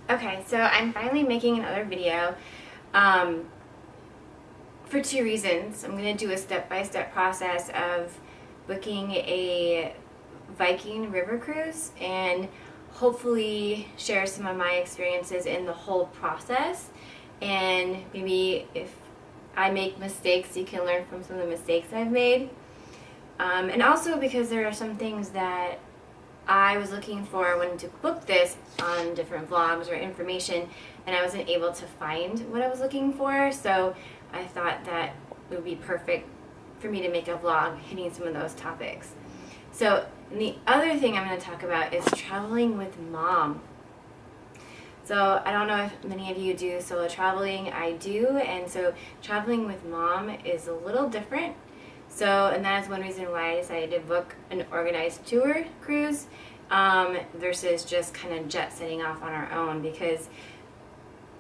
Okay, so I'm finally making another video for two reasons. I'm going to do a step-by-step process of booking a Viking river cruise and hopefully share some of my experiences in the whole process. And maybe if I make mistakes, you can learn from some of the mistakes I've made. And also because there are some things that I was looking for when to book this on different vlogs or information, and I wasn't able to find what I was looking for, so I thought that it would be perfect for me to make a vlog hitting some of those topics. So, and the other thing I'm going to talk about is traveling with mom. So I don't know if many of you do solo traveling. I do, and so traveling with mom is a little different. So, and that is one reason why I decided to book an organized tour cruise versus just kind of jet setting off on our own, because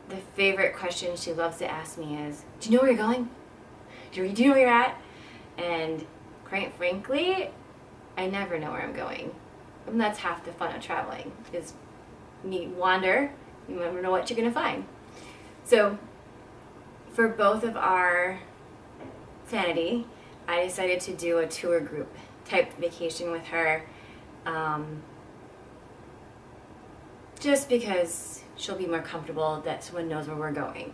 the favorite question she loves to ask me is, do you know where you're going? Do you know where you're at? And quite frankly, I never know where I'm going. And that's half the fun of traveling, is you wander, you never know what you're going to find. So for both of our sanity, I decided to do a tour group type vacation with her, just because she'll be more comfortable that someone knows where we're going.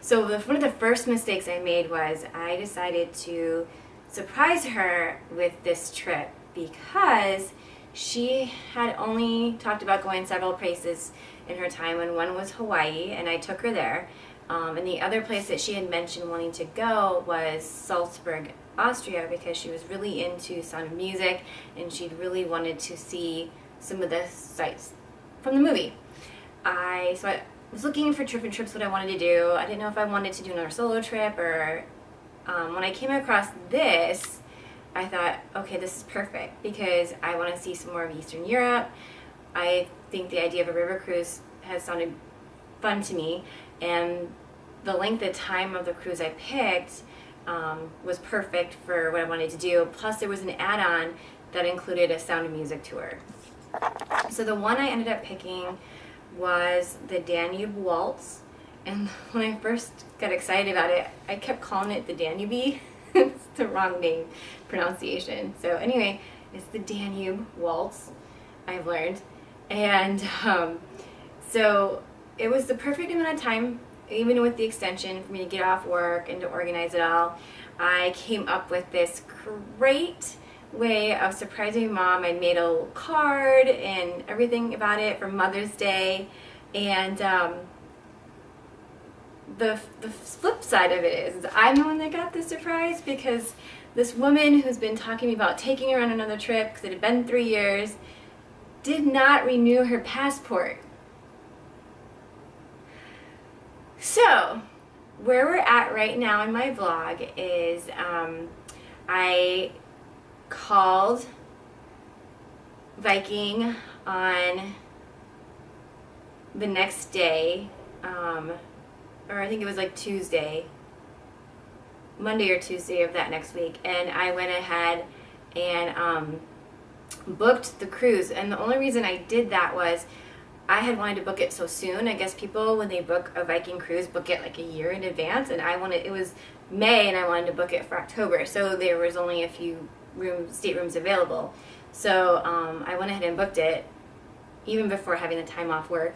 So one of the first mistakes I made was I decided to surprise her with this trip because she had only talked about going several places in her time, and one was Hawaii, and I took her there. And the other place that she had mentioned wanting to go was Salzburg, Austria, because she was really into Sound of Music and she'd really wanted to see some of the sights from the movie. So I was looking for different trips, what I wanted to do. I didn't know if I wanted to do another solo trip or when I came across this, I thought, okay, this is perfect because I want to see some more of Eastern Europe. I think the idea of a river cruise has sounded fun to me, and the length of time of the cruise I picked was perfect for what I wanted to do. Plus there was an add-on that included a Sound of Music tour. So the one I ended up picking was the Danube Waltz, and when I first got excited about it, I kept calling it the Danube. It's the wrong name pronunciation. So anyway, it's the Danube Waltz, I've learned. And so it was the perfect amount of time, even with the extension, for me to get off work and to organize it all. I came up with this great way of surprising mom. I made a little card and everything about it for Mother's Day. And the flip side of it is I'm the one that got the surprise, because this woman who's been talking to me about taking her on another trip, because it had been 3 years, did not renew her passport. So, where we're at right now in my vlog is I called Viking on the next day, or I think it was like Tuesday, Monday or Tuesday of that next week, and I went ahead and booked the cruise. And the only reason I did that was I had wanted to book it so soon. I guess people, when they book a Viking cruise, book it like a year in advance, and it was May and I wanted to book it for October, so there was only a few staterooms available. So I went ahead and booked it even before having the time off work,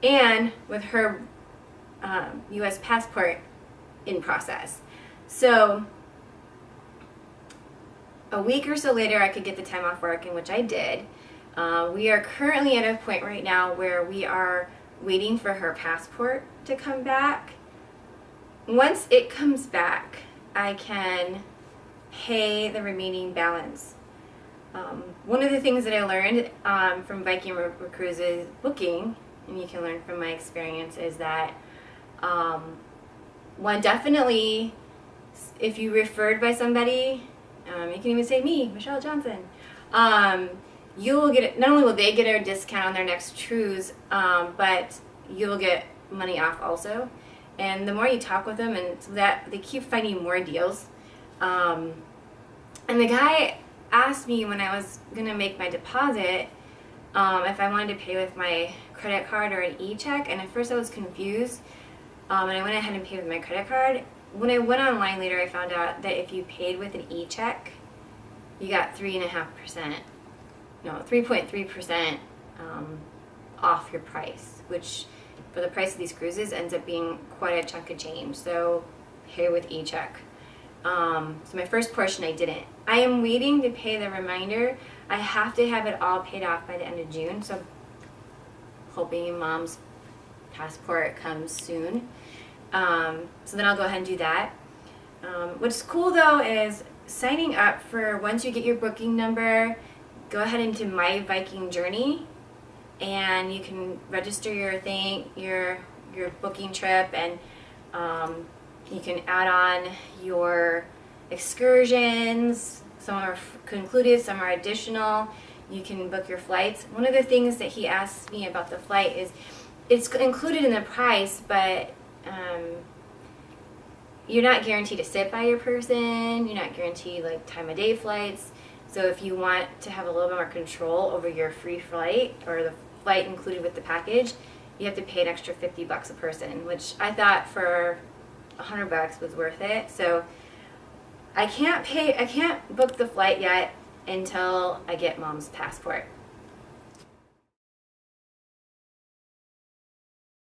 and with her US passport in process. So a week or so later I could get the time off work, in which I did. We are currently at a point right now where we are waiting for her passport to come back. Once it comes back, I can pay the remaining balance. One of the things that I learned from Viking River Cruises booking, and you can learn from my experience, is that one, definitely, if you referred by somebody, you can even say me, Michelle Johnson, you will get, not only will they get a discount on their next cruise, but you'll get money off also. And the more you talk with them, and so that they keep finding more deals. And the guy asked me when I was gonna make my deposit, if I wanted to pay with my credit card or an e-check, and at first I was confused, and I went ahead and paid with my credit card. When I went online later, I found out that if you paid with an e-check, you got 3.3% off your price, which for the price of these cruises ends up being quite a chunk of change. So pay with e-check. So my first portion I didn't. I am waiting to pay the reminder. I have to have it all paid off by the end of June, so I'm hoping Mom's passport comes soon. So then I'll go ahead and do that. What's cool though is signing up for, once you get your booking number, go ahead into My Viking Journey, and you can register your booking trip, and you can add on your excursions. Some are concluded, some are additional. You can book your flights. One of the things that he asked me about the flight is it's included in the price, but you're not guaranteed to sit by your person. You're not guaranteed like time of day flights. So if you want to have a little bit more control over your free flight or the flight included with the package, you have to pay an extra $50 a person, which I thought for $100 was worth it. So I can't book the flight yet until I get Mom's passport.